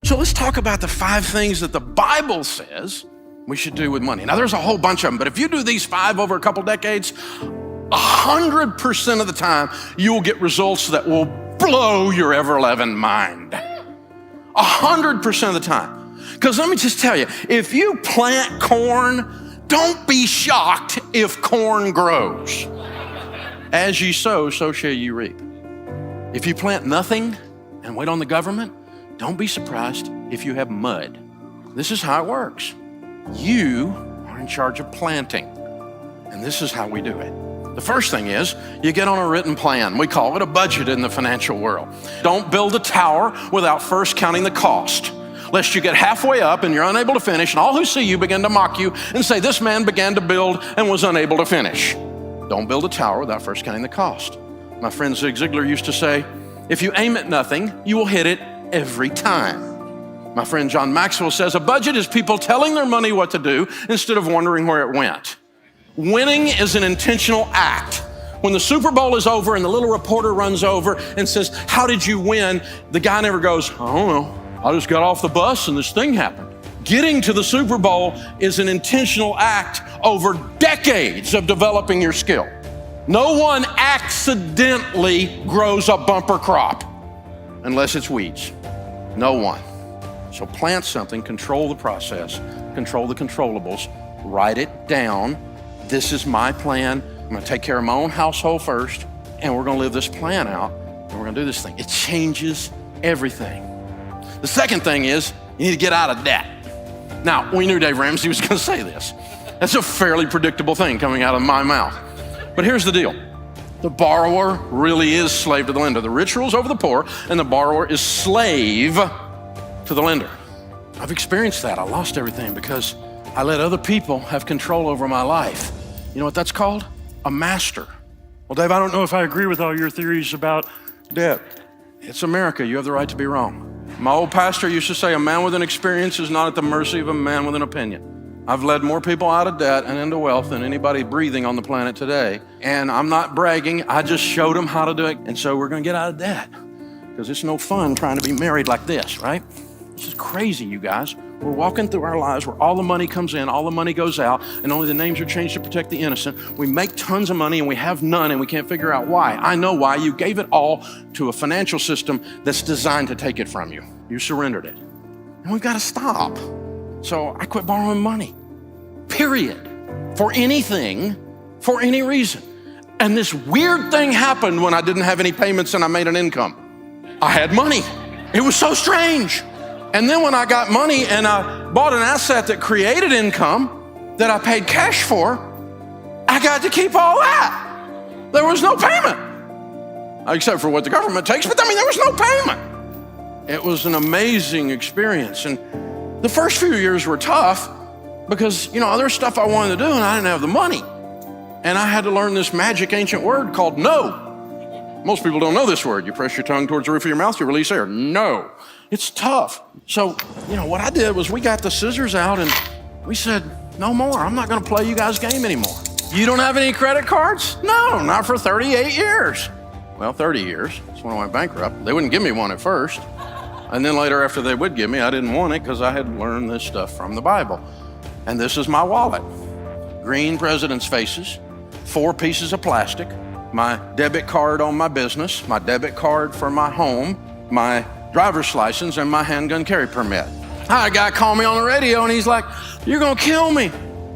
So let's talk about the 5 things that the Bible says we should do with money. Now, there's a whole bunch of them, but if you do these 5 over a couple decades, 100% of the time, you will get results that will blow your ever-loving mind. 100% of the time. Because let me just tell you, if you plant corn, don't be shocked if corn grows. As ye sow, so shall you reap. If you plant nothing and wait on the government, don't be surprised if you have mud. This is how it works. You are in charge of planting, and this is how we do it. The first thing is you get on a written plan. We call it a budget in the financial world. Don't build a tower without first counting the cost, lest you get halfway up and you're unable to finish, and all who see you begin to mock you and say, this man began to build and was unable to finish. Don't build a tower without first counting the cost. My friend Zig Ziglar used to say, if you aim at nothing, you will hit it every time. My friend John Maxwell says, a budget is people telling their money what to do instead of wondering where it went. Winning is an intentional act. When the Super Bowl is over and the little reporter runs over and says, how did you win? The guy never goes, I don't know. I just got off the bus and this thing happened. Getting to the Super Bowl is an intentional act over decades of developing your skill. No one accidentally grows a bumper crop unless it's weeds. No one. So plant something, control the process, control the controllables, write it down. This is my plan. I'm gonna take care of my own household first, and we're gonna live this plan out, and we're gonna do this thing. It changes everything. The second thing is you need to get out of debt. Now, we knew Dave Ramsey was gonna say this. That's a fairly predictable thing coming out of my mouth. But here's the deal. The borrower really is slave to the lender. The rich rules over the poor, and the borrower is slave to the lender. I've experienced that. I lost everything because I let other people have control over my life. You know what that's called? A master. Well, Dave, I don't know if I agree with all your theories about debt. It's America. You have the right to be wrong. My old pastor used to say, a man with an experience is not at the mercy of a man with an opinion. I've led more people out of debt and into wealth than anybody breathing on the planet today. And I'm not bragging. I just showed them how to do it. And so we're going to get out of debt because it's no fun trying to be married like this, right? This is crazy, you guys. We're walking through our lives where all the money comes in, all the money goes out, and only the names are changed to protect the innocent. We make tons of money and we have none, and we can't figure out why. I know why. You gave it all to a financial system that's designed to take it from you. You surrendered it. And we've got to stop. So I quit borrowing money, period, for anything, for any reason. And this weird thing happened when I didn't have any payments and I made an income. I had money. It was so strange. And then when I got money and I bought an asset that created income that I paid cash for, I got to keep all that. There was no payment, except for what the government takes, but I mean, there was no payment. It was an amazing experience. And the first few years were tough because, there's stuff I wanted to do and I didn't have the money. And I had to learn this magic ancient word called no. Most people don't know this word. You press your tongue towards the roof of your mouth, you release air. No. It's tough. So, what I did was we got the scissors out and we said, no more. I'm not going to play you guys' game anymore. You don't have any credit cards? No, not for 38 years. Well, 30 years. That's when I went bankrupt. They wouldn't give me one at first. And then later, after they would give me, I didn't want it because I had learned this stuff from the Bible. And this is my wallet. Green president's faces, 4 pieces of plastic, my debit card on my business, my debit card for my home, my driver's license, and my handgun carry permit. I had a guy call me on the radio and he's like, you're gonna kill me.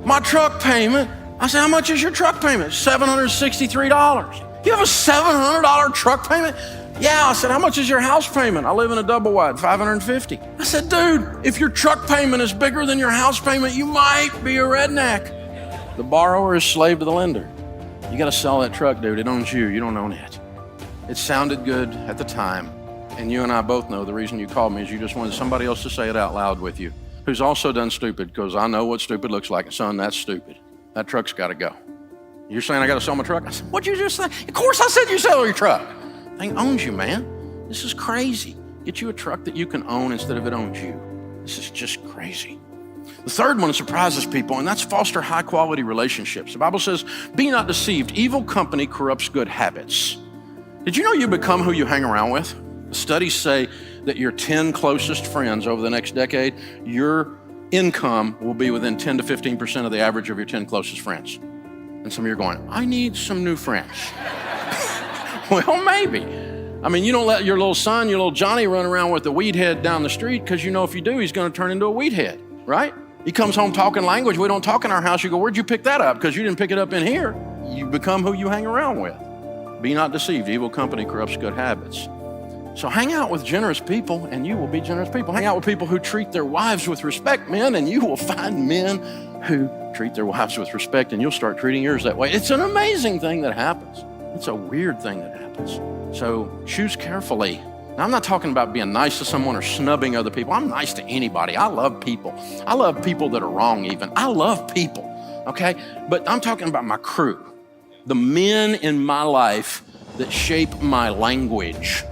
My truck payment. I said, how much is your truck payment? $763. You have a $700 truck payment? Yeah. I said, how much is your house payment? I live in a double wide, $550. I said, dude, if your truck payment is bigger than your house payment, you might be a redneck. The borrower is slave to the lender. You gotta sell that truck, dude. It owns you. You don't own it. It sounded good at the time. And you and I both know the reason you called me is you just wanted somebody else to say it out loud with you, who's also done stupid, because I know what stupid looks like. Son, that's stupid. That truck's got to go. You're saying I got to sell my truck? I said, what'd you just say? Of course I said you sell your truck. Thing owns you, man. This is crazy. Get you a truck that you can own instead of it owns you. This is just crazy. The third one surprises people, and that's foster high-quality relationships. The Bible says, be not deceived. Evil company corrupts good habits. Did you know you become who you hang around with? Studies say that your 10 closest friends over the next decade, your income will be within 10 to 15% of the average of your 10 closest friends. And some of you are going, I need some new friends. Well, maybe. I mean, you don't let your little son, your little Johnny run around with a weed head down the street, because you know if you do, he's going to turn into a weed head, right? He comes home talking language we don't talk in our house. You go, where'd you pick that up? Because you didn't pick it up in here. You become who you hang around with. Be not deceived. Evil company corrupts good habits. So hang out with generous people and you will be generous people. Hang out with people who treat their wives with respect, men, and you will find men who treat their wives with respect, and you'll start treating yours that way. It's an amazing thing that happens. It's a weird thing that happens. So choose carefully. Now, I'm not talking about being nice to someone or snubbing other people. I'm nice to anybody. I love people. I love people that are wrong even. I love people, okay? But I'm talking about my crew, the men in my life that shape my language,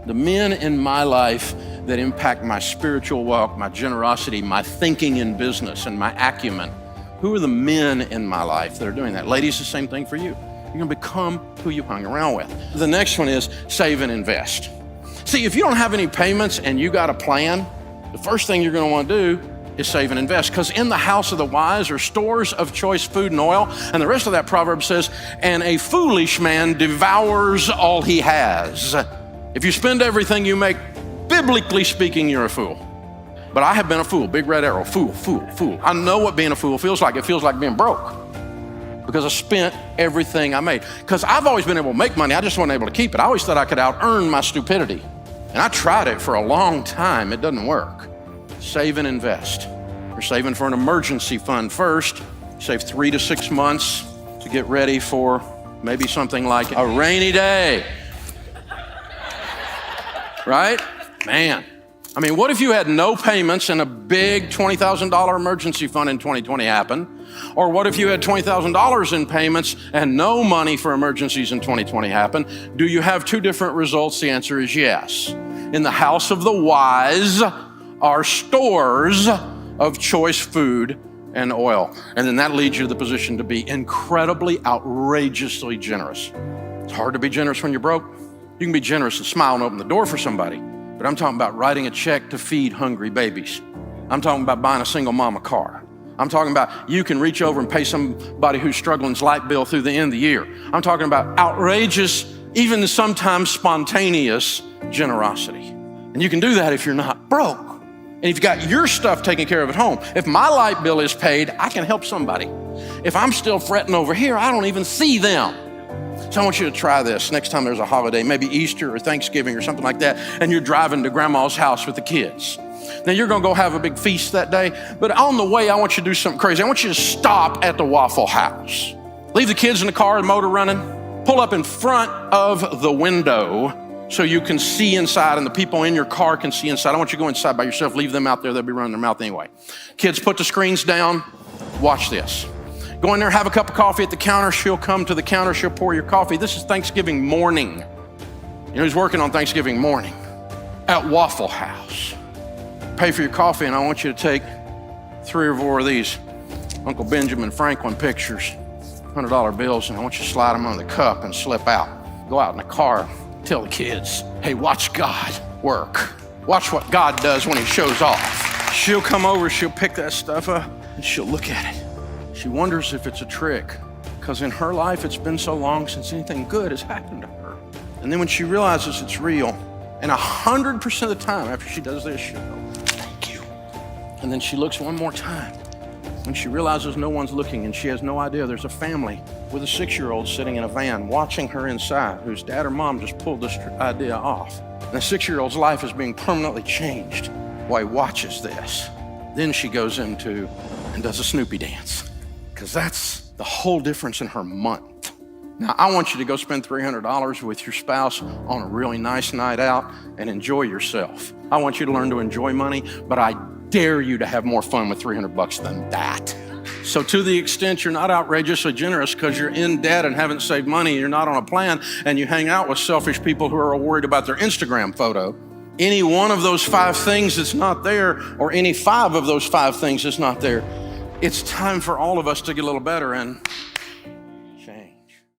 the men in my life that impact my spiritual walk, my generosity, my thinking in business, and my acumen. Who are the men in my life that are doing that? Ladies, the same thing for you. You're gonna become who you hang around with. The next one is save and invest. See, if you don't have any payments and you got a plan, the first thing you're gonna wanna do is save and invest, because in the house of the wise are stores of choice food and oil. And the rest of that proverb says, and a foolish man devours all he has. If you spend everything you make, biblically speaking, you're a fool. But I have been a fool, big red arrow, fool, fool, fool. I know what being a fool feels like. It feels like being broke, because I spent everything I made. Because I've always been able to make money, I just wasn't able to keep it. I always thought I could out-earn my stupidity. And I tried it for a long time, it doesn't work. Save and invest. You're saving for an emergency fund first. Save 3 to 6 months to get ready for maybe something like a rainy day. Right? Man. I mean, what if you had no payments and a big $20,000 emergency fund in 2020 happened? Or what if you had $20,000 in payments and no money for emergencies in 2020 happened? Do you have two different results? The answer is yes. In the house of the wise are stores of choice food and oil. And then that leads you to the position to be incredibly, outrageously generous. It's hard to be generous when you're broke. You can be generous and smile and open the door for somebody. But I'm talking about writing a check to feed hungry babies. I'm talking about buying a single mom a car. I'm talking about you can reach over and pay somebody who's struggling's light bill through the end of the year. I'm talking about outrageous, even sometimes spontaneous generosity. And you can do that if you're not broke. And if you've got your stuff taken care of at home. If my light bill is paid, I can help somebody. If I'm still fretting over here, I don't even see them. So I want you to try this next time there's a holiday, maybe Easter or Thanksgiving or something like that, and you're driving to grandma's house with the kids. Now you're gonna go have a big feast that day, but on the way, I want you to do something crazy. I want you to stop at the Waffle House. Leave the kids in the car, the motor running, pull up in front of the window so you can see inside and the people in your car can see inside. I want you to go inside by yourself, leave them out there, they'll be running their mouth anyway. Kids, put the screens down, watch this. Go in there, have a cup of coffee at the counter. She'll come to the counter, she'll pour your coffee. This is Thanksgiving morning. You know who's working on Thanksgiving morning? At Waffle House. Pay for your coffee, and I want you to take 3 or 4 of these Uncle Benjamin Franklin pictures, $100 bills, and I want you to slide them on the cup and slip out. Go out in the car, tell the kids, hey, watch God work. Watch what God does when he shows off. She'll come over, she'll pick that stuff up, and she'll look at it. She wonders if it's a trick, because in her life, it's been so long since anything good has happened to her. And then when she realizes it's real, and 100% of the time after she does this, she'll go, thank you. And then she looks one more time. When she realizes no one's looking and she has no idea there's a family with a 6-year-old sitting in a van watching her inside, whose dad or mom just pulled this idea off. And the 6-year-old's life is being permanently changed while he watches this. Then she goes into and does a Snoopy dance. Because that's the whole difference in her month. Now, I want you to go spend $300 with your spouse on a really nice night out and enjoy yourself. I want you to learn to enjoy money, but I dare you to have more fun with $300 than that. So to the extent you're not outrageously generous because you're in debt and haven't saved money, you're not on a plan, and you hang out with selfish people who are worried about their Instagram photo, any one of those 5 things that's not there, or any 5 of those 5 things that's not there, it's time for all of us to get a little better and